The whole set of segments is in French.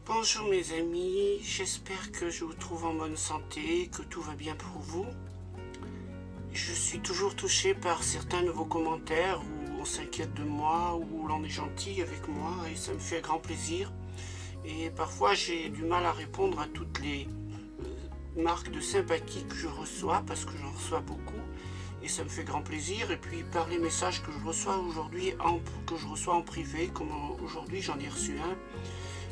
Bonjour mes amis, j'espère que je vous trouve en bonne santé, que tout va bien pour vous. Je suis toujours touché par certains de vos commentaires où on s'inquiète de moi, où l'on est gentil avec moi et ça me fait grand plaisir. Et parfois j'ai du mal à répondre à toutes les marques de sympathie que je reçois parce que j'en reçois beaucoup et ça me fait grand plaisir. Et puis par les messages que je reçois aujourd'hui, en privé, comme aujourd'hui j'en ai reçu un.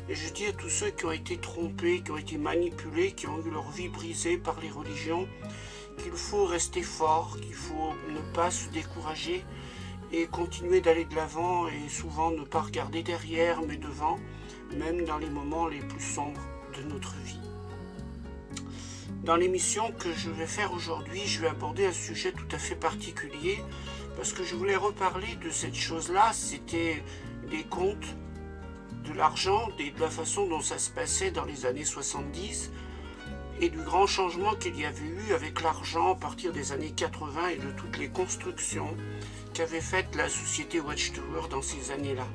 Et je dis à tous ceux qui ont été trompés, qui ont été manipulés, qui ont eu leur vie brisée par les religions, qu'il faut rester fort, qu'il faut ne pas se décourager et continuer d'aller de l'avant et souvent ne pas regarder derrière mais devant, même dans les moments les plus sombres de notre vie. Dans l'émission que je vais faire aujourd'hui, je vais aborder un sujet tout à fait particulier parce que je voulais reparler de cette chose-là, c'était des contes, de l'argent, de la façon dont ça se passait dans les années 70 et du grand changement qu'il y avait eu avec l'argent à partir des années 80 et de toutes les constructions qu'avait faites la société Watchtower dans ces années-là.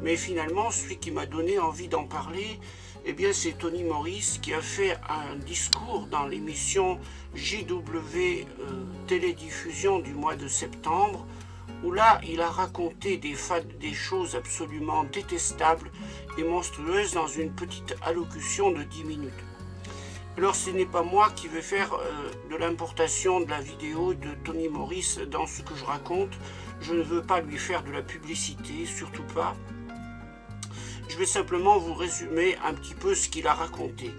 Mais finalement, celui qui m'a donné envie d'en parler, eh bien, c'est Tony Morris qui a fait un discours dans l'émission JW Télédiffusion du mois de septembre, où là, il a raconté des choses absolument détestables et monstrueuses dans une petite allocution de 10 minutes. Alors, ce n'est pas moi qui vais faire de l'importation de la vidéo de Tony Morris dans ce que je raconte. Je ne veux pas lui faire de la publicité, surtout pas. Je vais simplement vous résumer un petit peu ce qu'il a raconté.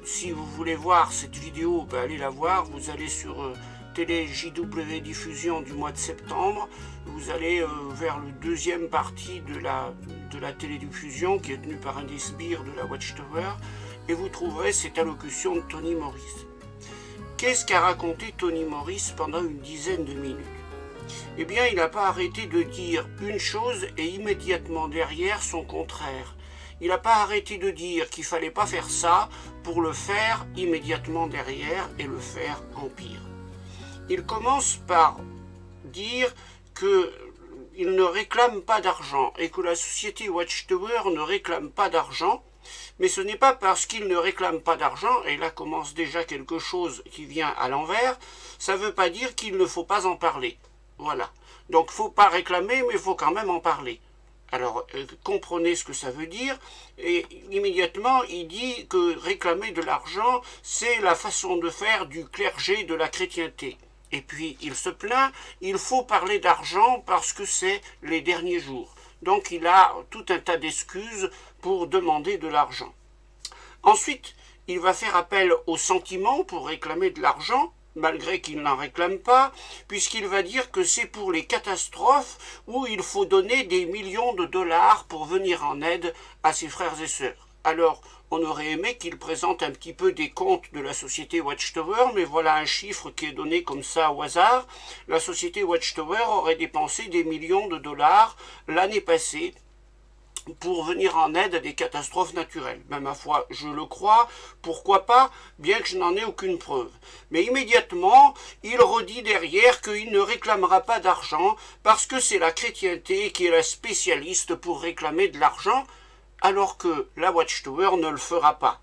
Si vous voulez voir cette vidéo, ben allez la voir. Vous allez sur Télé JW Diffusion du mois de septembre. Vous allez vers le deuxième partie de la télédiffusion qui est tenue par un des sbires de la Watchtower et vous trouverez cette allocution de Tony Morris. Qu'est-ce qu'a raconté Tony Morris pendant une dizaine de minutes? Eh bien, il n'a pas arrêté de dire une chose et immédiatement derrière son contraire. Il n'a pas arrêté de dire qu'il ne fallait pas faire ça pour le faire immédiatement derrière et le faire en pire. Il commence par dire qu'il ne réclame pas d'argent et que la société Watchtower ne réclame pas d'argent, mais ce n'est pas parce qu'il ne réclame pas d'argent, et là commence déjà quelque chose qui vient à l'envers, ça ne veut pas dire qu'il ne faut pas en parler. Voilà. Donc il ne faut pas réclamer, mais il faut quand même en parler. Alors, comprenez ce que ça veut dire, et immédiatement, il dit que réclamer de l'argent, c'est la façon de faire du clergé de la chrétienté. Et puis, il se plaint, il faut parler d'argent parce que c'est les derniers jours. Donc, il a tout un tas d'excuses pour demander de l'argent. Ensuite, il va faire appel aux sentiments pour réclamer de l'argent, malgré qu'il n'en réclame pas, puisqu'il va dire que c'est pour les catastrophes où il faut donner des millions de dollars pour venir en aide à ses frères et sœurs. Alors, on aurait aimé qu'il présente un petit peu des comptes de la société Watchtower, mais voilà un chiffre qui est donné comme ça au hasard. La société Watchtower aurait dépensé des millions de dollars l'année passée pour venir en aide à des catastrophes naturelles. Ben, ma foi, je le crois, pourquoi pas, bien que je n'en ai aucune preuve. Mais immédiatement, il redit derrière qu'il ne réclamera pas d'argent parce que c'est la chrétienté qui est la spécialiste pour réclamer de l'argent, alors que la Watchtower ne le fera pas.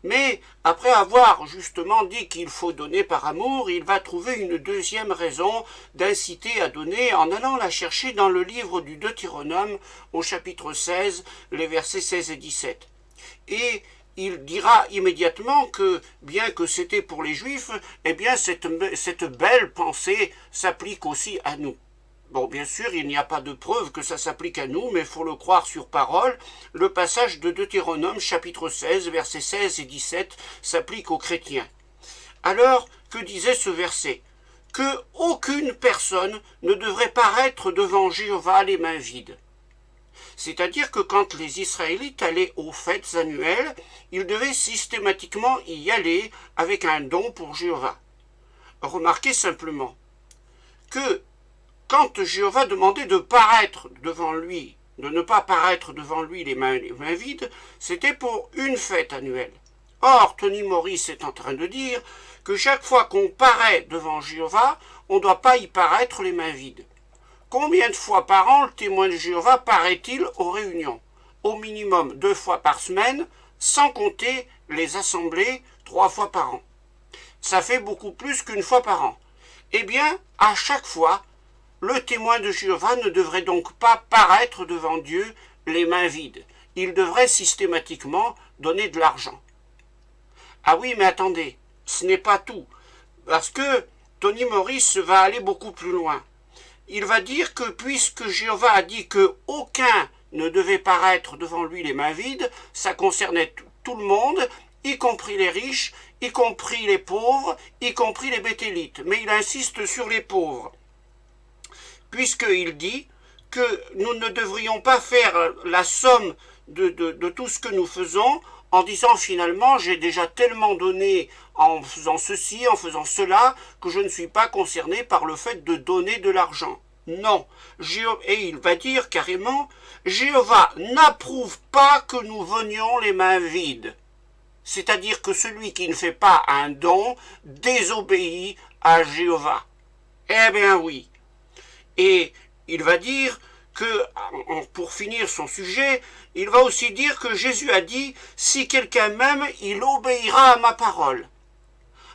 Mais après avoir justement dit qu'il faut donner par amour, il va trouver une deuxième raison d'inciter à donner en allant la chercher dans le livre du Deutéronome au chapitre 16, les versets 16 et 17. Et il dira immédiatement que, bien que c'était pour les Juifs, eh bien cette belle pensée s'applique aussi à nous. Bon, bien sûr, il n'y a pas de preuve que ça s'applique à nous, mais il faut le croire sur parole. Le passage de Deutéronome, chapitre 16, versets 16 et 17, s'applique aux chrétiens. Alors, que disait ce verset? Que aucune personne ne devrait paraître devant Jéhovah les mains vides. C'est-à-dire que quand les Israélites allaient aux fêtes annuelles, ils devaient systématiquement y aller avec un don pour Jéhovah. Remarquez simplement que quand Jéhovah demandait de paraître devant lui, de ne pas paraître devant lui les mains vides, c'était pour une fête annuelle. Or, Tony Morris est en train de dire que chaque fois qu'on paraît devant Jéhovah, on ne doit pas y paraître les mains vides. Combien de fois par an le témoin de Jéhovah paraît-il aux réunions? Au minimum 2 fois par semaine, sans compter les assemblées 3 fois par an. Ça fait beaucoup plus qu'une fois par an. Eh bien, à chaque fois, le témoin de Jéhovah ne devrait donc pas paraître devant Dieu les mains vides. Il devrait systématiquement donner de l'argent. Ah oui, mais attendez, ce n'est pas tout. Parce que Tony Morris va aller beaucoup plus loin. Il va dire que puisque Jéhovah a dit qu'aucun ne devait paraître devant lui les mains vides, ça concernait tout le monde, y compris les riches, y compris les pauvres, y compris les béthélites. Mais il insiste sur les pauvres, puisqu'il dit que nous ne devrions pas faire la somme de tout ce que nous faisons en disant finalement j'ai déjà tellement donné en faisant ceci, en faisant cela, que je ne suis pas concerné par le fait de donner de l'argent. Non. Et il va dire carrément, Jéhovah n'approuve pas que nous venions les mains vides. C'est-à-dire que celui qui ne fait pas un don désobéit à Jéhovah. Eh bien oui. Et il va dire que, pour finir son sujet, il va aussi dire que Jésus a dit « Si quelqu'un m'aime, il obéira à ma parole ».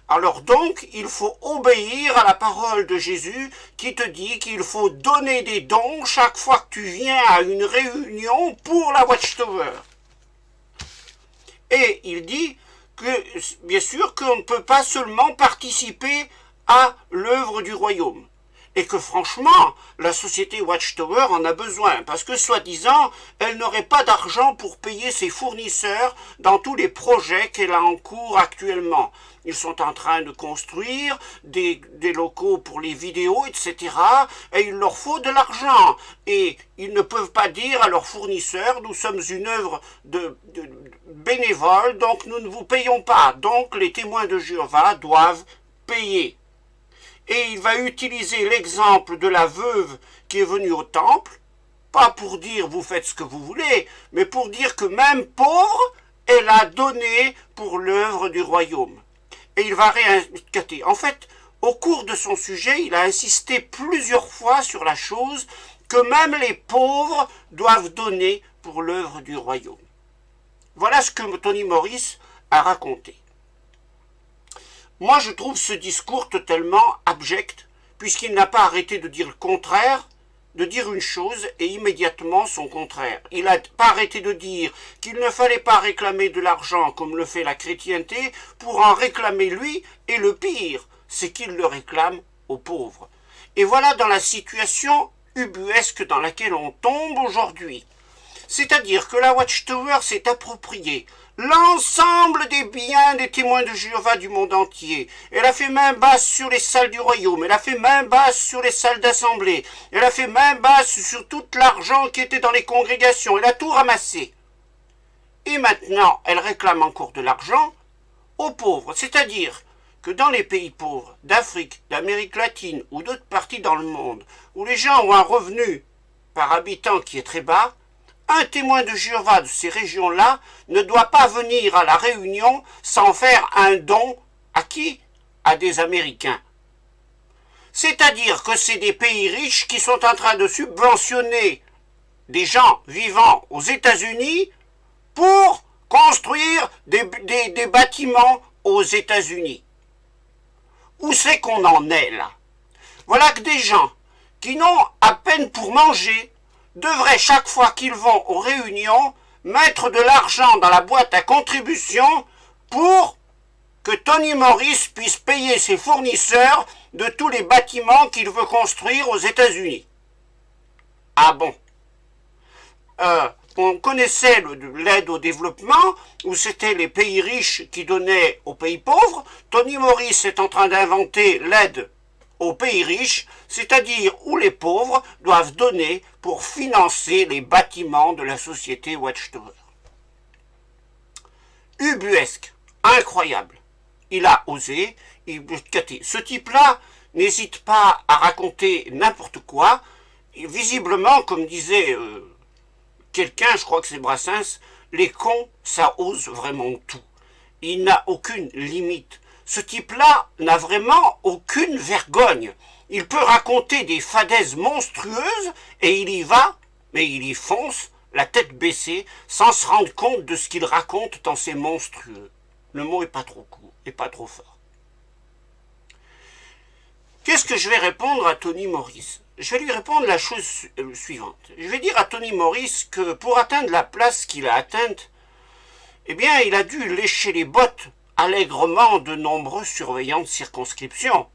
Alors donc, il faut obéir à la parole de Jésus qui te dit qu'il faut donner des dons chaque fois que tu viens à une réunion pour la Watchtower. Et il dit que, bien sûr, qu'on ne peut pas seulement participer à l'œuvre du royaume. Et que franchement, la société Watchtower en a besoin, parce que soi-disant, elle n'aurait pas d'argent pour payer ses fournisseurs dans tous les projets qu'elle a en cours actuellement. Ils sont en train de construire des locaux pour les vidéos, etc. Et il leur faut de l'argent. Et ils ne peuvent pas dire à leurs fournisseurs, nous sommes une œuvre de bénévole, donc nous ne vous payons pas. Donc les témoins de Jéhovah doivent payer. Et il va utiliser l'exemple de la veuve qui est venue au temple, pas pour dire vous faites ce que vous voulez, mais pour dire que même pauvre, elle a donné pour l'œuvre du royaume. Et il va réindiquer. En fait, au cours de son sujet, il a insisté plusieurs fois sur la chose que même les pauvres doivent donner pour l'œuvre du royaume. Voilà ce que Tony Morris a raconté. Moi, je trouve ce discours totalement abject, puisqu'il n'a pas arrêté de dire le contraire, de dire une chose et immédiatement son contraire. Il n'a pas arrêté de dire qu'il ne fallait pas réclamer de l'argent comme le fait la chrétienté pour en réclamer lui, et le pire, c'est qu'il le réclame aux pauvres. Et voilà dans la situation ubuesque dans laquelle on tombe aujourd'hui. C'est-à-dire que la Watchtower s'est appropriée l'ensemble des biens des témoins de Jéhovah du monde entier. Elle a fait main basse sur les salles du royaume, elle a fait main basse sur les salles d'assemblée, elle a fait main basse sur tout l'argent qui était dans les congrégations, elle a tout ramassé. Et maintenant, elle réclame encore de l'argent aux pauvres, c'est-à-dire que dans les pays pauvres d'Afrique, d'Amérique latine ou d'autres parties dans le monde, où les gens ont un revenu par habitant qui est très bas, un témoin de Jéhovah de ces régions-là ne doit pas venir à la réunion sans faire un don à qui? À des Américains. C'est-à-dire que c'est des pays riches qui sont en train de subventionner des gens vivant aux États-Unis pour construire des bâtiments aux États-Unis. Où c'est qu'on en est là? Voilà que des gens qui n'ont à peine pour manger devraient chaque fois qu'ils vont aux réunions mettre de l'argent dans la boîte à contribution pour que Tony Morris puisse payer ses fournisseurs de tous les bâtiments qu'il veut construire aux États-Unis. Ah bon? On connaissait l'aide au développement, où c'était les pays riches qui donnaient aux pays pauvres. Tony Morris est en train d'inventer l'aide aux pays riches, c'est-à-dire où les pauvres doivent donner pour financer les bâtiments de la société Watchtower. Ubuesque, incroyable. Il a osé, ce type-là n'hésite pas à raconter n'importe quoi. Et visiblement, comme disait quelqu'un, je crois que c'est Brassens, les cons, ça ose vraiment tout. Il n'a aucune limite. Ce type-là n'a vraiment aucune vergogne. Il peut raconter des fadaises monstrueuses et il y va, mais il y fonce la tête baissée, sans se rendre compte de ce qu'il raconte tant c'est monstrueux. Le mot est pas trop court, et pas trop fort. Qu'est-ce que je vais répondre à Tony Morris? Je vais lui répondre la chose suivante. Je vais dire à Tony Morris que pour atteindre la place qu'il a atteinte, eh bien, il a dû lécher les bottes allègrement de nombreux surveillants de circonscription.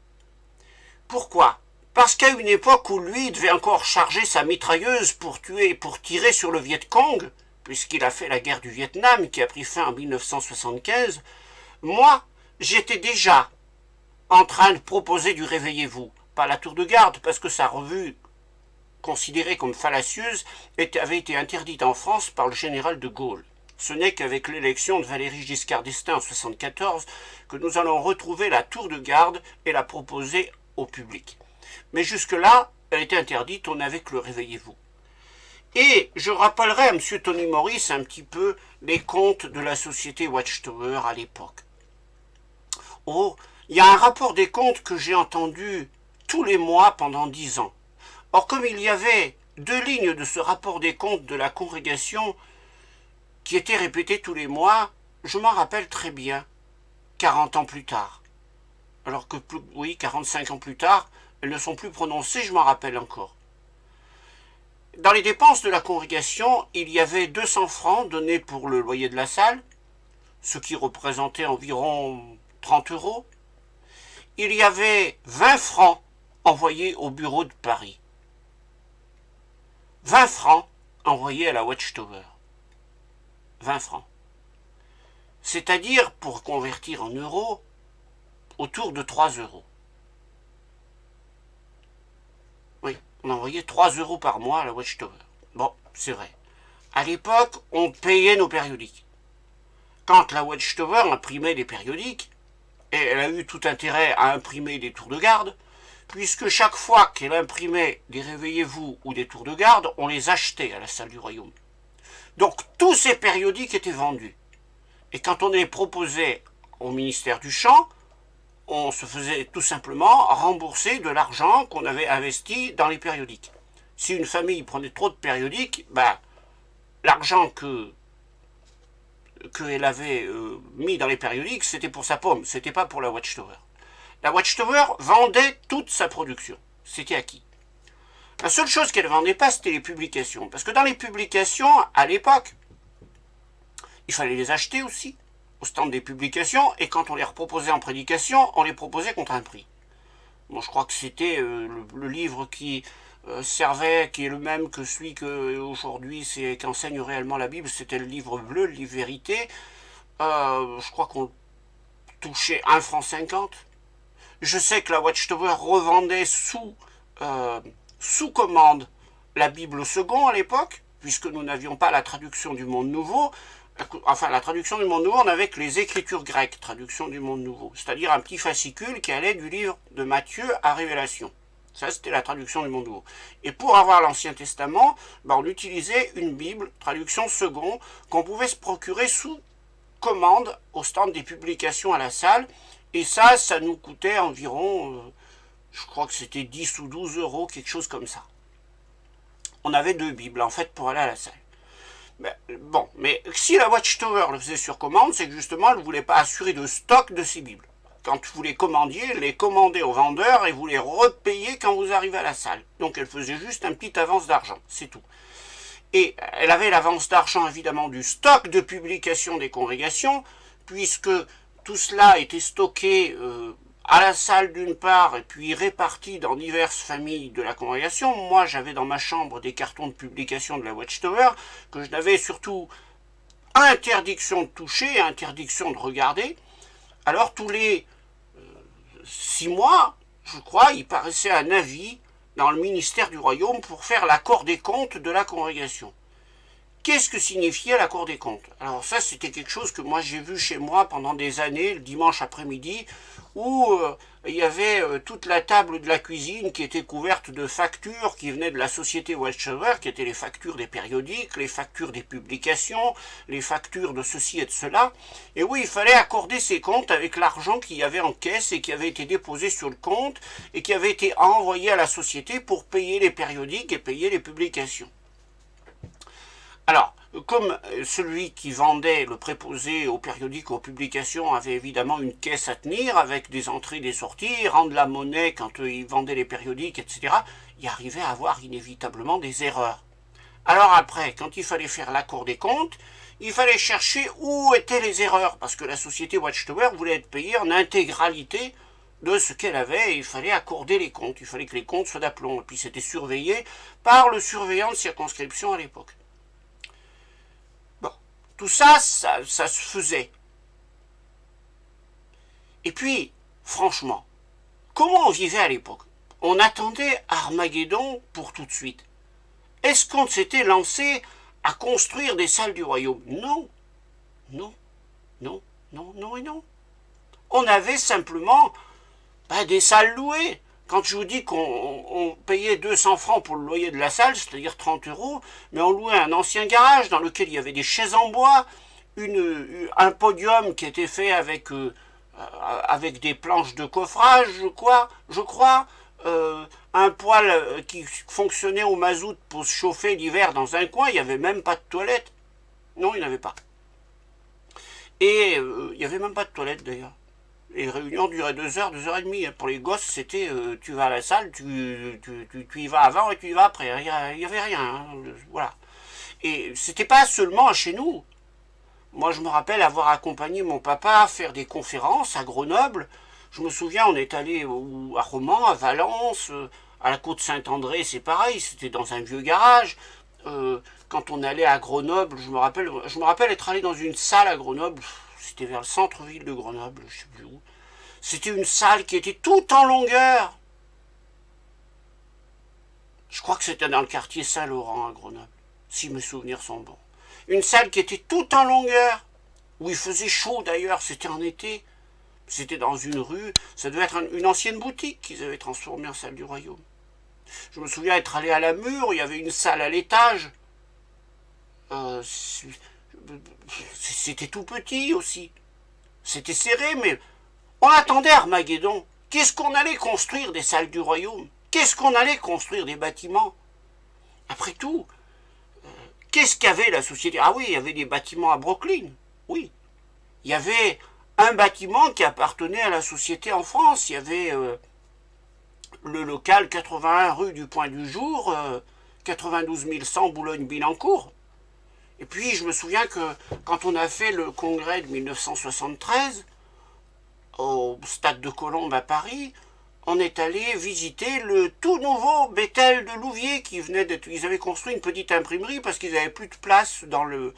Pourquoi? Parce qu'à une époque où lui devait encore charger sa mitrailleuse pour tirer sur le Viet Cong, puisqu'il a fait la guerre du Vietnam qui a pris fin en 1975, moi, j'étais déjà en train de proposer du réveillez-vous. Pas la tour de garde, parce que sa revue, considérée comme fallacieuse, avait été interdite en France par le général de Gaulle. Ce n'est qu'avec l'élection de Valéry Giscard d'Estaing en 1974 que nous allons retrouver la tour de garde et la proposer au public. Mais jusque-là, elle était interdite, on n'avait que le réveillez-vous. Et je rappellerai à M. Tony Morris un petit peu les comptes de la société Watchtower à l'époque. Oh, il y a un rapport des comptes que j'ai entendu tous les mois pendant 10 ans. Or, comme il y avait 2 lignes de ce rapport des comptes de la congrégation qui étaient répétées tous les mois, je m'en rappelle très bien, 40 ans plus tard. Alors que, oui, 45 ans plus tard, elles ne sont plus prononcées, je m'en rappelle encore. Dans les dépenses de la congrégation, il y avait 200 francs donnés pour le loyer de la salle, ce qui représentait environ 30 €. Il y avait 20 francs envoyés au bureau de Paris. 20 francs envoyés à la Watchtower. 20 francs. C'est-à-dire, pour convertir en euros, autour de 3 €. Oui, on envoyait 3 € par mois à la Watchtower. Bon, c'est vrai. À l'époque, on payait nos périodiques. Quand la Watchtower imprimait des périodiques, et elle a eu tout intérêt à imprimer des tours de garde, puisque chaque fois qu'elle imprimait des réveillez-vous ou des tours de garde, on les achetait à la salle du royaume. Donc tous ces périodiques étaient vendus. Et quand on les proposait au ministère du Champ, on se faisait tout simplement rembourser de l'argent qu'on avait investi dans les périodiques. Si une famille prenait trop de périodiques, ben, l'argent qu'elle avait mis dans les périodiques, c'était pour sa pomme, c'était pas pour la Watchtower. La Watchtower vendait toute sa production, c'était acquis. La seule chose qu'elle ne vendait pas, c'était les publications. Parce que dans les publications, à l'époque, il fallait les acheter aussi, au stand des publications, et quand on les reproposait en prédication, on les proposait contre un prix. Bon, je crois que c'était le livre qui servait, qui est le même que celui qu'aujourd'hui qu'enseigne réellement la Bible, c'était le livre bleu, le livre vérité. Je crois qu'on touchait 1,50 franc. Je sais que la Watchtower revendait sous commande la Bible au second à l'époque, puisque nous n'avions pas la traduction du Monde Nouveau. Enfin, la traduction du Monde Nouveau, on avait que les Écritures grecques, traduction du Monde Nouveau, c'est-à-dire un petit fascicule qui allait du livre de Matthieu à Révélation. Ça, c'était la traduction du Monde Nouveau. Et pour avoir l'Ancien Testament, on utilisait une Bible, traduction second, qu'on pouvait se procurer sous commande au stand des publications à la salle. Et ça nous coûtait environ, je crois que c'était 10 ou 12 €, quelque chose comme ça. On avait 2 Bibles, en fait, pour aller à la salle. Bon, mais si la Watchtower le faisait sur commande, c'est que justement, elle ne voulait pas assurer de stock de ces Bibles. Quand vous les commandiez, les commandez au vendeur et vous les repayez quand vous arrivez à la salle. Donc elle faisait juste un petit avance d'argent, c'est tout. Et elle avait l'avance d'argent évidemment du stock de publication des congrégations, puisque tout cela était stocké à la salle d'une part et puis réparti dans diverses familles de la congrégation. Moi j'avais dans ma chambre des cartons de publication de la Watchtower que je n'avais surtout interdiction de toucher, interdiction de regarder. Alors tous les 6 mois, je crois, il paraissait un avis dans le ministère du Royaume pour faire l'accord des comptes de la congrégation. Qu'est-ce que signifiait l'accord des comptes? Alors ça, c'était quelque chose que moi j'ai vu chez moi pendant des années, le dimanche après-midi, où il y avait toute la table de la cuisine qui était couverte de factures qui venaient de la société Watchtower, qui étaient les factures des périodiques, les factures des publications, les factures de ceci et de cela. Et oui, il fallait accorder ces comptes avec l'argent qu'il y avait en caisse et qui avait été déposé sur le compte et qui avait été envoyé à la société pour payer les périodiques et payer les publications. Alors, comme celui qui vendait le préposé aux périodiques, aux publications, avait évidemment une caisse à tenir avec des entrées, des sorties, rendre la monnaie quand il vendait les périodiques, etc., il arrivait à avoir inévitablement des erreurs. Alors après, quand il fallait faire la Cour des comptes, il fallait chercher où étaient les erreurs, parce que la société Watchtower voulait être payée en intégralité de ce qu'elle avait, et il fallait accorder les comptes, il fallait que les comptes soient d'aplomb, et puis c'était surveillé par le surveillant de circonscription à l'époque. Bon, tout ça, ça se faisait. Et puis, franchement, comment on vivait à l'époque? On attendait Armageddon pour tout de suite. Est-ce qu'on s'était lancé à construire des salles du royaume? Non, non, non, non, non et non. On avait simplement des salles louées. Quand je vous dis qu'on payait 200 francs pour le loyer de la salle, c'est-à-dire 30 euros, mais on louait un ancien garage dans lequel il y avait des chaises en bois, un podium qui était fait avec des planches de coffrage, je crois, un poêle qui fonctionnait au mazout pour se chauffer l'hiver dans un coin, il n'y avait même pas de toilette. Non, il n'y en avait pas. Et il n'y avait même pas de toilette d'ailleurs. Les réunions duraient 2 heures, 2 heures et demie. Pour les gosses, c'était tu vas à la salle, tu y vas avant et tu y vas après. Il n'y avait rien. Hein, voilà. Et c'était pas seulement chez nous. Moi, je me rappelle avoir accompagné mon papa faire des conférences à Grenoble. Je me souviens, on est allé à Romans, à Valence, à la Côte Saint-André, c'est pareil, c'était dans un vieux garage. Quand on allait à Grenoble, je me rappelle être allé dans une salle à Grenoble, c'était vers le centre-ville de Grenoble, je ne sais plus où. C'était une salle qui était toute en longueur. Je crois que c'était dans le quartier Saint-Laurent à Grenoble, si mes souvenirs sont bons. Une salle qui était toute en longueur, où il faisait chaud d'ailleurs, c'était en été. C'était dans une rue, ça devait être une ancienne boutique qu'ils avaient transformée en salle du royaume. Je me souviens être allé à la Mure, il y avait une salle à l'étage. C'était tout petit aussi. C'était serré, mais on attendait Armageddon. Qu'est-ce qu'on allait construire des salles du royaume? Qu'est-ce qu'on allait construire des bâtiments? Après tout, qu'est-ce qu'avait la société? Ah oui, il y avait des bâtiments à Brooklyn. Oui. Il y avait un bâtiment qui appartenait à la société en France. Il y avait le local 81 rue du Point du Jour, 92 100 Boulogne-Billancourt. Et puis, je me souviens que quand on a fait le congrès de 1973, au stade de Colombe à Paris, on est allé visiter le tout nouveau Bethel de Louviers qui venait d'être... Ils avaient construit une petite imprimerie parce qu'ils n'avaient plus de place dans le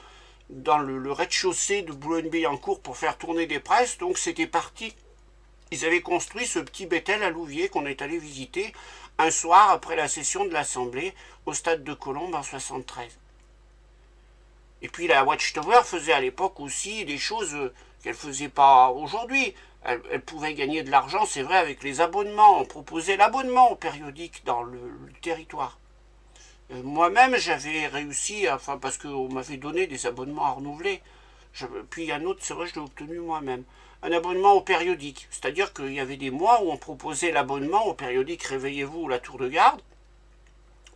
rez-de-chaussée de Boulogne-Billancourt pour faire tourner des presses, donc c'était parti. Ils avaient construit ce petit Bethel à Louviers qu'on est allé visiter un soir après la session de l'Assemblée au stade de Colombe en 73. Et puis la Watchtower faisait à l'époque aussi des choses qu'elle ne faisait pas aujourd'hui. Elle pouvait gagner de l'argent, c'est vrai, avec les abonnements. On proposait l'abonnement aux périodiques dans le territoire. Moi-même, j'avais réussi, parce qu'on m'avait donné des abonnements à renouveler. Puis un autre, c'est vrai, je l'ai obtenu moi-même. Un abonnement au périodique. C'est-à-dire qu'il y avait des mois où on proposait l'abonnement au périodique Réveillez-vous ou la Tour de Garde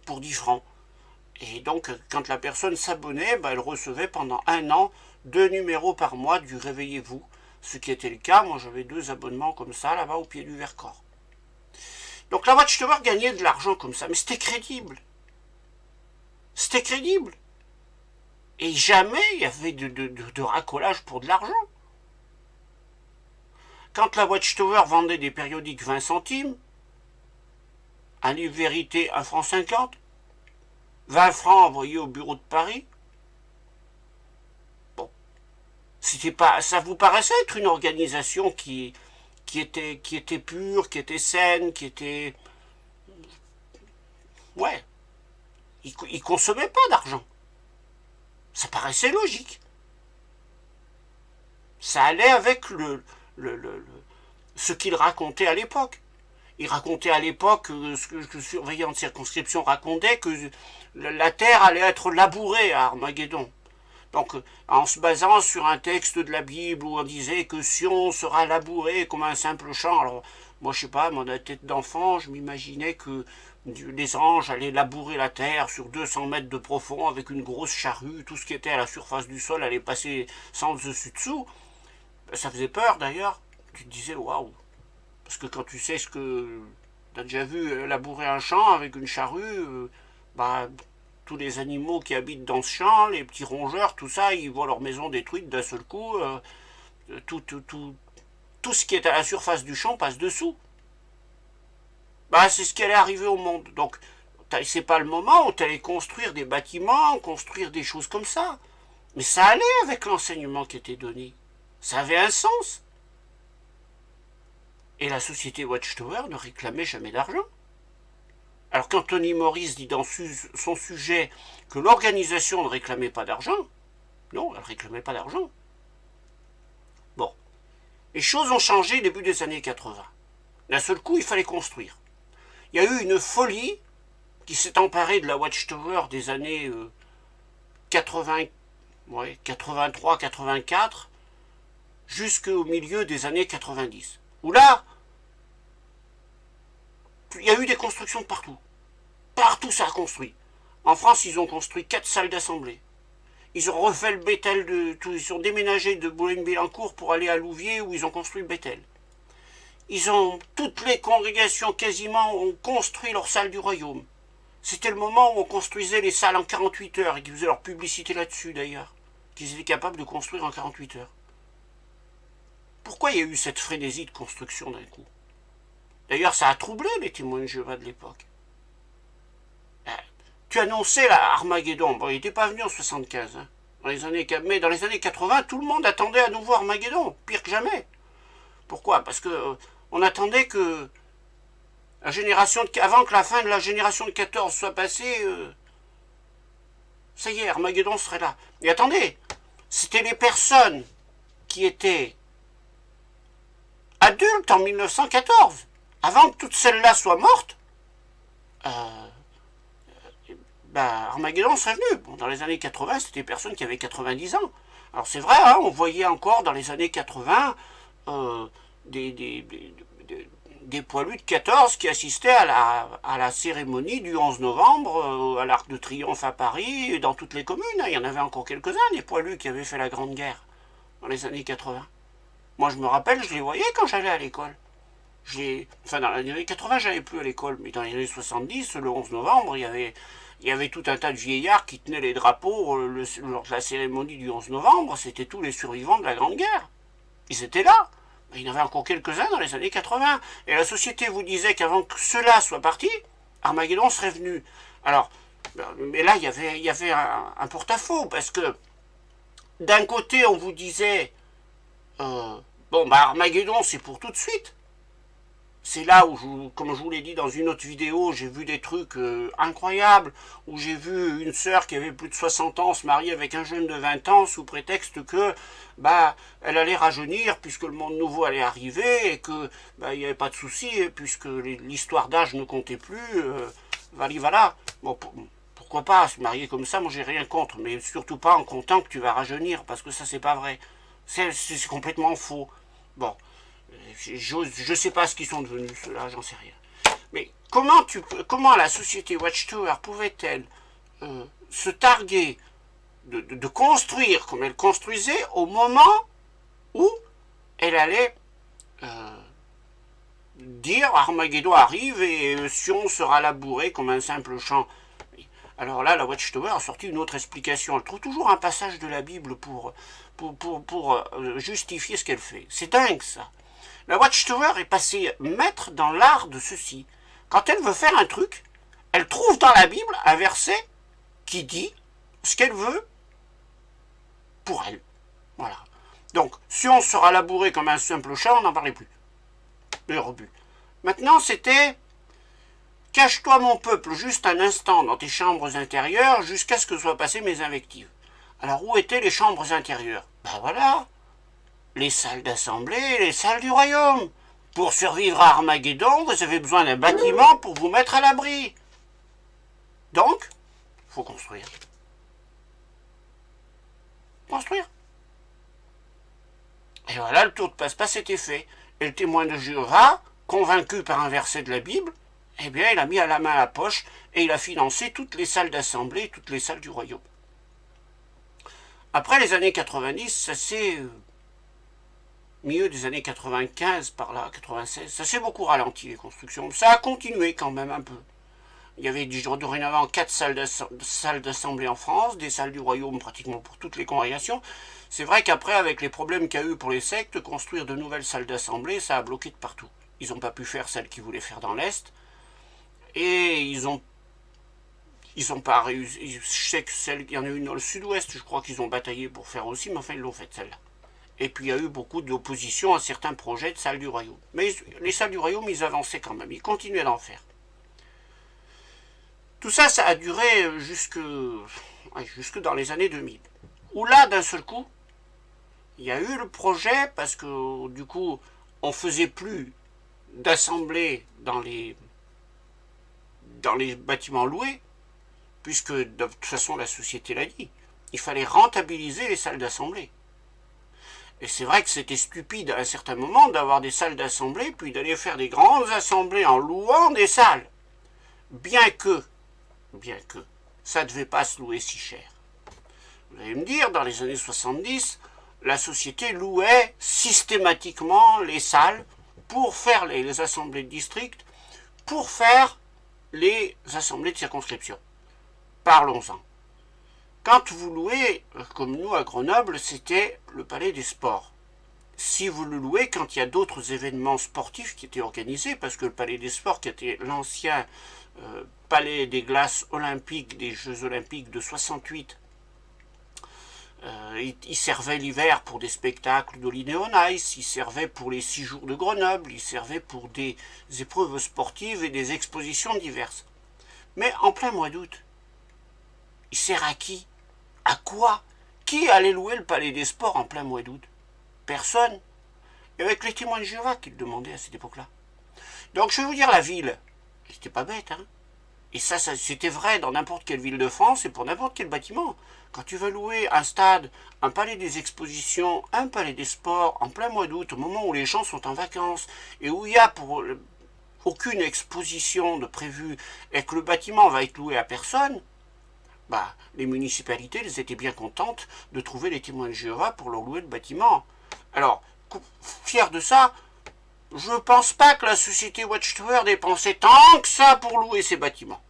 pour 10 francs. Et donc, quand la personne s'abonnait, elle recevait pendant 1 an 2 numéros par mois du Réveillez-vous. Ce qui était le cas, moi j'avais 2 abonnements comme ça, là-bas au pied du Vercors. Donc la Watchtower gagnait de l'argent comme ça, mais c'était crédible. C'était crédible. Et jamais il y avait de racolage pour de l'argent. Quand la Watchtower vendait des périodiques 20 centimes, un livre vérité 1 franc 50, 20 francs envoyés au bureau de Paris, bon, c'était pas, ça vous paraissait être une organisation qui était pure, qui était saine, qui était... Ouais. Ils consommaient pas d'argent. Ça paraissait logique. Ça allait avec ce qu'il racontait à l'époque. Il racontait à l'époque, ce que le surveillant de circonscription racontait, que la terre allait être labourée à Armageddon. Donc, en se basant sur un texte de la Bible où on disait que Sion sera labouré comme un simple champ. Alors, moi, je sais pas, dans la tête d'enfant, je m'imaginais que Les anges allaient labourer la terre sur 200 mètres de profond avec une grosse charrue, tout ce qui était à la surface du sol allait passer sans dessus-dessous. Ça faisait peur d'ailleurs. Tu te disais waouh. Parce que quand tu sais ce que... Tu as déjà vu labourer un champ avec une charrue, bah, tous les animaux qui habitent dans ce champ, les petits rongeurs, tout ça, ils voient leur maison détruite d'un seul coup. Tout ce qui est à la surface du champ passe dessous. Bah, c'est ce qui allait arriver au monde. Donc, c'est pas le moment où tu allais construire des bâtiments, construire des choses comme ça. Mais ça allait avec l'enseignement qui était donné. Ça avait un sens. Et la société Watchtower ne réclamait jamais d'argent. Alors qu'Anthony Morris dit dans son sujet que l'organisation ne réclamait pas d'argent, non, elle ne réclamait pas d'argent. Bon, les choses ont changé au début des années 80. D'un seul coup, il fallait construire. Il y a eu une folie qui s'est emparée de la Watchtower des années 83, 84, jusqu'au milieu des années 90. Où là, il y a eu des constructions de partout. Partout ça a construit. En France, ils ont construit 4 salles d'assemblée. Ils ont refait le Bethel de tout. Ils ont déménagé de Boulogne-Billancourt pour aller à Louviers où ils ont construit le Bethel. Toutes les congrégations quasiment ont construit leur salle du royaume. C'était le moment où on construisait les salles en 48 heures et qu'ils faisaient leur publicité là-dessus d'ailleurs. Qu'ils étaient capables de construire en 48 heures. Pourquoi il y a eu cette frénésie de construction d'un coup? D'ailleurs, ça a troublé les témoins de Jéhovah de l'époque. Tu annonçais Armageddon. Bon, il n'était pas venu en 75. Hein. Mais dans les années 80, tout le monde attendait à nouveau Armageddon. Pire que jamais. Pourquoi? Parce que on attendait que avant que la fin de la génération de 14 soit passée, ça y est, Armageddon serait là. Mais attendez, c'était les personnes qui étaient adultes en 1914. Avant que toutes celles-là soient mortes, Armageddon serait venu. Bon, dans les années 80, c'était des personnes qui avaient 90 ans. Alors c'est vrai, hein, on voyait encore dans les années 80 des poilus de 14 qui assistaient à la cérémonie du 11 novembre, à l'Arc de Triomphe à Paris, et dans toutes les communes. Hein, il y en avait encore quelques-uns, des poilus qui avaient fait la Grande Guerre dans les années 80. Moi, je me rappelle, je les voyais quand j'allais à l'école. Dans les années 80, j'allais plus à l'école, mais dans les années 70, le 11 novembre, il y avait tout un tas de vieillards qui tenaient les drapeaux lors de la cérémonie du 11 novembre. C'était tous les survivants de la Grande Guerre. Ils étaient là. Il y en avait encore quelques-uns dans les années 80. Et la société vous disait qu'avant que cela soit parti, Armageddon serait venu. Alors, mais là, il y avait un porte-à-faux, parce que d'un côté, on vous disait Armageddon, c'est pour tout de suite. C'est là où, comme je vous l'ai dit dans une autre vidéo, j'ai vu des trucs incroyables, où j'ai vu une sœur qui avait plus de 60 ans se marier avec un jeune de 20 ans sous prétexte que elle allait rajeunir puisque le monde nouveau allait arriver et que il n'y avait pas de souci puisque l'histoire d'âge ne comptait plus. Voilà. Bon, pourquoi pas se marier comme ça? Moi j'ai rien contre, mais surtout pas en comptant que tu vas rajeunir parce que ça c'est pas vrai. C'est complètement faux. Bon. Je sais pas ce qu'ils sont devenus, ceux-là, j'en sais rien. Mais comment la société Watchtower pouvait-elle se targuer de construire comme elle construisait au moment où elle allait dire Armageddon arrive et Sion sera labouré comme un simple champ? Alors là, la Watchtower a sorti une autre explication. Elle trouve toujours un passage de la Bible pour justifier ce qu'elle fait. C'est dingue, ça. La Watchtower est passée maître dans l'art de ceci. Quand elle veut faire un truc, elle trouve dans la Bible un verset qui dit ce qu'elle veut pour elle. Voilà. Donc, si on sera labouré comme un simple champ, on n'en parlait plus. Le rebut. Maintenant, c'était « Cache-toi, mon peuple, juste un instant dans tes chambres intérieures jusqu'à ce que soient passées mes invectives. » Alors, où étaient les chambres intérieures? Voilà. Les salles d'assemblée, les salles du royaume. Pour survivre à Armageddon, vous avez besoin d'un bâtiment pour vous mettre à l'abri. Donc, il faut construire. Construire. Et voilà, le tour de passe-passe était fait. Et le témoin de Jéhovah, convaincu par un verset de la Bible, eh bien, il a mis à la main à la poche et il a financé toutes les salles d'assemblée, toutes les salles du royaume. Après les années 90, ça s'est... milieu des années 95, par là, 96, ça s'est beaucoup ralenti, les constructions. Ça a continué quand même un peu. Il y avait dorénavant 4 salles d'assemblée en France, des salles du royaume pratiquement pour toutes les congrégations. C'est vrai qu'après, avec les problèmes qu'il y a eu pour les sectes, construire de nouvelles salles d'assemblée, ça a bloqué de partout. Ils n'ont pas pu faire celles qu'ils voulaient faire dans l'Est. Et ils ont pas réussi. Je sais qu'il y en a une dans le sud-ouest, je crois qu'ils ont bataillé pour faire aussi, mais enfin ils l'ont faite celle-là. Et puis il y a eu beaucoup d'opposition à certains projets de salles du royaume. Mais les salles du royaume, ils avançaient quand même, ils continuaient d'en faire. Tout ça, ça a duré jusque dans les années 2000. Où là, d'un seul coup, il y a eu le projet, parce que du coup, on ne faisait plus d'assemblée dans les bâtiments loués, puisque de toute façon la société l'a dit, il fallait rentabiliser les salles d'assemblée. Et c'est vrai que c'était stupide à un certain moment d'avoir des salles d'assemblée, puis d'aller faire des grandes assemblées en louant des salles. Bien que, ça ne devait pas se louer si cher. Vous allez me dire, dans les années 70, la société louait systématiquement les salles pour faire les assemblées de district, pour faire les assemblées de circonscription. Parlons-en. Quand vous louez, comme nous à Grenoble, c'était le Palais des Sports. Si vous le louez quand il y a d'autres événements sportifs qui étaient organisés, parce que le Palais des Sports, qui était l'ancien Palais des Glaces olympiques des Jeux olympiques de 68, il servait l'hiver pour des spectacles d'Holiday on Ice, il servait pour les 6 jours de Grenoble, il servait pour des épreuves sportives et des expositions diverses. Mais en plein mois d'août, il sert à qui? À quoi? Qui allait louer le Palais des Sports en plein mois d'août? Personne. Et avec les témoins de Jéhovah qui le demandaient à cette époque-là. Donc je vais vous dire, la ville, c'était pas bête, hein. Et ça c'était vrai dans n'importe quelle ville de France et pour n'importe quel bâtiment. Quand tu veux louer un stade, un palais des expositions, un palais des sports, en plein mois d'août, au moment où les gens sont en vacances, et où il n'y a pour aucune exposition de prévue, et que le bâtiment va être loué à personne, bah, les municipalités, elles étaient bien contentes de trouver les témoins de Jéhovah pour leur louer le bâtiment. Alors, fier de ça, je ne pense pas que la société Watchtower dépensait tant que ça pour louer ces bâtiments.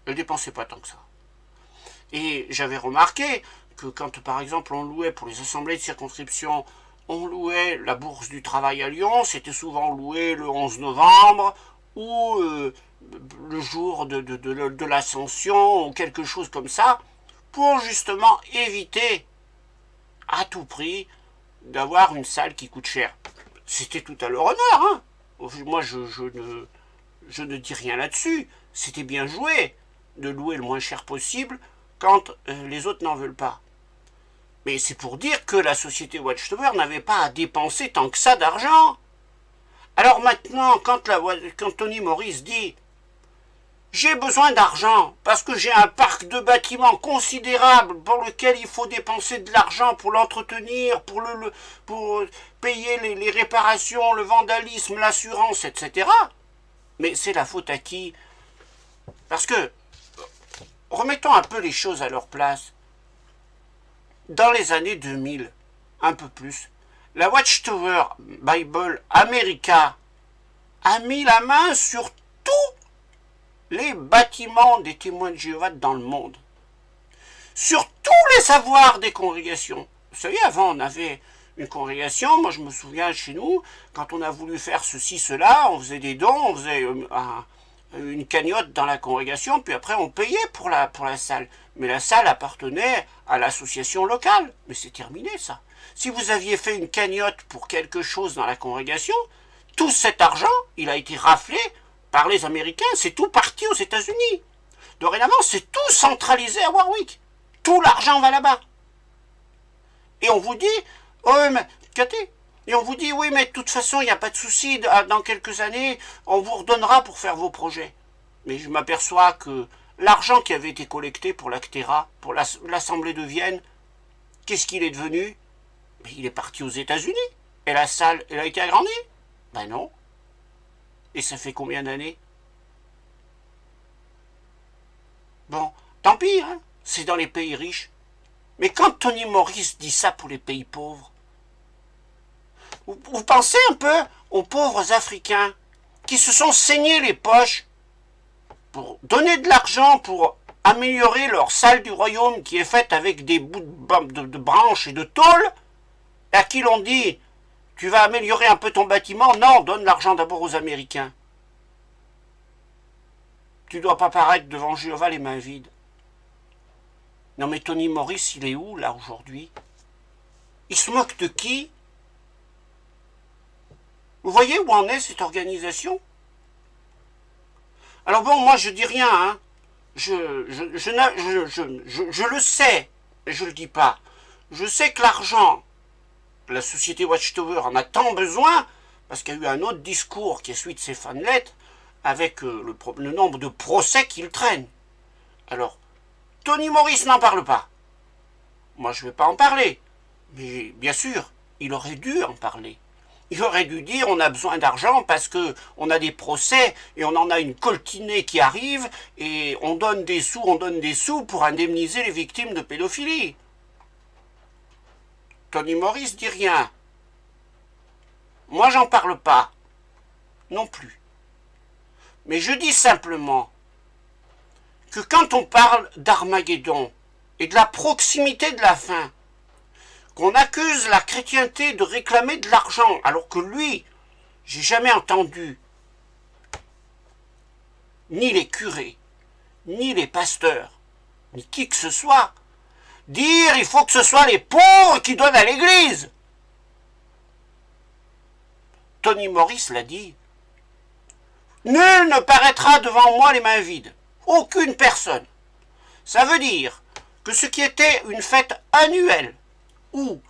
Elle ne dépensait pas tant que ça. Et j'avais remarqué que quand, par exemple, on louait pour les assemblées de circonscription, on louait la Bourse du Travail à Lyon, c'était souvent loué le 11 novembre, ou le jour de l'Ascension, ou quelque chose comme ça, pour justement éviter, à tout prix, d'avoir une salle qui coûte cher. C'était tout à leur honneur, hein. Moi, je ne dis rien là-dessus. C'était bien joué de louer le moins cher possible quand les autres n'en veulent pas. Mais c'est pour dire que la société Watchtower n'avait pas à dépenser tant que ça d'argent. Alors maintenant, quand Tony Morris dit « J'ai besoin d'argent parce que j'ai un parc de bâtiments considérable pour lequel il faut dépenser de l'argent pour l'entretenir, pour payer les réparations, le vandalisme, l'assurance, etc. » Mais c'est la faute à qui? Parce que, remettons un peu les choses à leur place. Dans les années 2000, un peu plus, la Watchtower Bible America a mis la main sur tous les bâtiments des témoins de Jéhovah dans le monde. Sur tous les savoirs des congrégations. Vous savez, avant, on avait une congrégation, moi je me souviens chez nous, quand on a voulu faire ceci, cela, on faisait des dons, on faisait une cagnotte dans la congrégation, puis après on payait pour la salle. Mais la salle appartenait à l'association locale. Mais c'est terminé ça. Si vous aviez fait une cagnotte pour quelque chose dans la congrégation, tout cet argent, il a été raflé par les Américains, c'est tout parti aux États-Unis. Dorénavant, c'est tout centralisé à Warwick. Tout l'argent va là-bas. Et on vous dit, oh mais, et on vous dit, oui, mais de toute façon, il n'y a pas de souci, dans quelques années, on vous redonnera pour faire vos projets. Mais je m'aperçois que l'argent qui avait été collecté pour l'Actera, pour l'Assemblée de Vienne, qu'est-ce qu'il est devenu? Il est parti aux États-Unis. Et la salle, elle a été agrandie? Ben non. Et ça fait combien d'années? Bon, tant pis, hein, c'est dans les pays riches. Mais quand Tony Morris dit ça pour les pays pauvres, vous pensez un peu aux pauvres Africains qui se sont saignés les poches pour donner de l'argent pour améliorer leur salle du royaume qui est faite avec des bouts de branches et de tôle, à qui l'on dit « Tu vas améliorer un peu ton bâtiment ?» Non, donne l'argent d'abord aux Américains. Tu dois pas paraître devant Jéhovah les mains vides. Non mais Tony Morris, il est où là aujourd'hui? Il se moque de qui? Vous voyez où en est cette organisation? Alors bon, moi je dis rien, hein. Je le sais, mais je le dis pas. Je sais que l'argent, la société Watchtower en a tant besoin, parce qu'il y a eu un autre discours qui est celui de Stéphane Lett, avec le nombre de procès qu'il traîne. Alors, Tony Morris n'en parle pas. Moi, je ne vais pas en parler. Mais bien sûr, il aurait dû en parler. Il aurait dû dire on a besoin d'argent parce qu'on a des procès et on en a une coltinée qui arrive et on donne des sous pour indemniser les victimes de pédophilie. Tony Morris dit rien. Moi, j'en parle pas. Non plus. Mais je dis simplement que quand on parle d'Armageddon et de la proximité de la fin, qu'on accuse la chrétienté de réclamer de l'argent, alors que lui, j'ai jamais entendu ni les curés, ni les pasteurs, ni qui que ce soit, dire il faut que ce soit les pauvres qui donnent à l'Église. Tony Morris l'a dit. Nul ne paraîtra devant moi les mains vides. Aucune personne. Ça veut dire que ce qui était une fête annuelle, où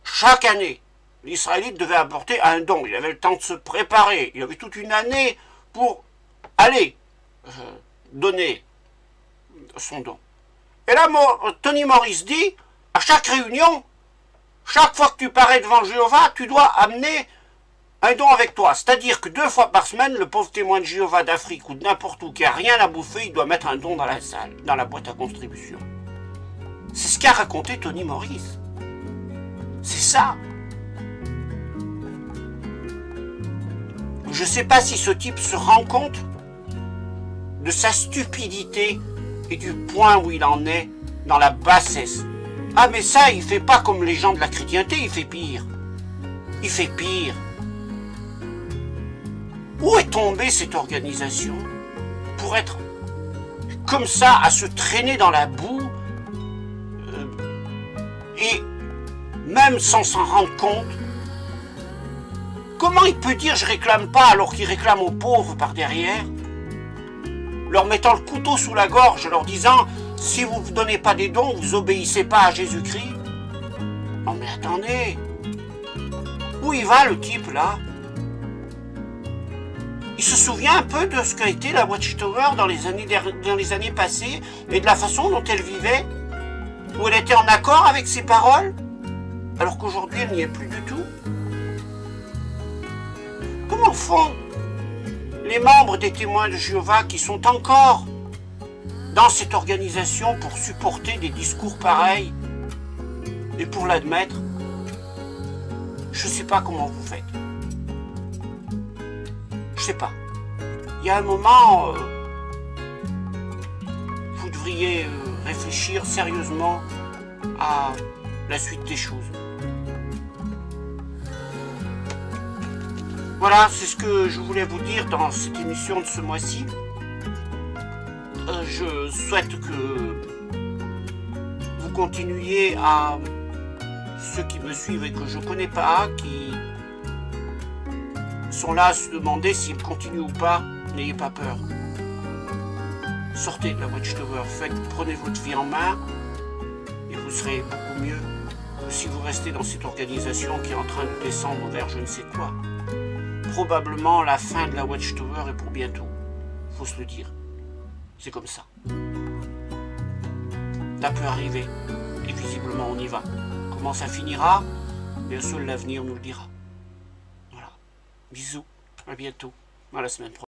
chaque année, l'Israélite devait apporter un don, il avait le temps de se préparer, il avait toute une année pour aller donner son don. Et là, Tony Morris dit, à chaque réunion, chaque fois que tu parais devant Jéhovah, tu dois amener un don avec toi. C'est-à-dire que 2 fois par semaine, le pauvre témoin de Jéhovah d'Afrique ou de n'importe où qui n'a rien à bouffer, il doit mettre un don dans la salle, dans la boîte à contribution. C'est ce qu'a raconté Tony Morris. C'est ça. Je ne sais pas si ce type se rend compte de sa stupidité et du point où il en est dans la bassesse. Ah mais ça, il fait pas comme les gens de la chrétienté, il fait pire. Il fait pire. Où est tombée cette organisation pour être comme ça, à se traîner dans la boue et même sans s'en rendre compte? Comment il peut dire je réclame pas alors qu'il réclame aux pauvres par derrière, leur mettant le couteau sous la gorge, leur disant si vous ne donnez pas des dons, vous obéissez pas à Jésus-Christ? Non mais attendez, où il va le type là? Il se souvient un peu de ce qu'a été la Watchtower dans les années passées et de la façon dont elle vivait, où elle était en accord avec ses paroles, alors qu'aujourd'hui elle n'y est plus du tout. Comment font les membres des témoins de Jéhovah qui sont encore dans cette organisation pour supporter des discours pareils et pour l'admettre? Je ne sais pas comment vous faites. Je sais pas. Il y a un moment, vous devriez réfléchir sérieusement à la suite des choses. Voilà, c'est ce que je voulais vous dire dans cette émission de ce mois-ci. Je souhaite que vous continuiez à, ceux qui me suivent et que je ne connais pas, qui sont là à se demander s'ils continuent ou pas, n'ayez pas peur. Sortez de la Watchtower, prenez votre vie en main et vous serez beaucoup mieux que si vous restez dans cette organisation qui est en train de descendre vers je ne sais quoi. Probablement la fin de la Watchtower est pour bientôt, faut se le dire. C'est comme ça. Ça peut arriver et visiblement on y va. Comment ça finira? Bien seul l'avenir nous le dira. Bisous, à bientôt. À la semaine prochaine.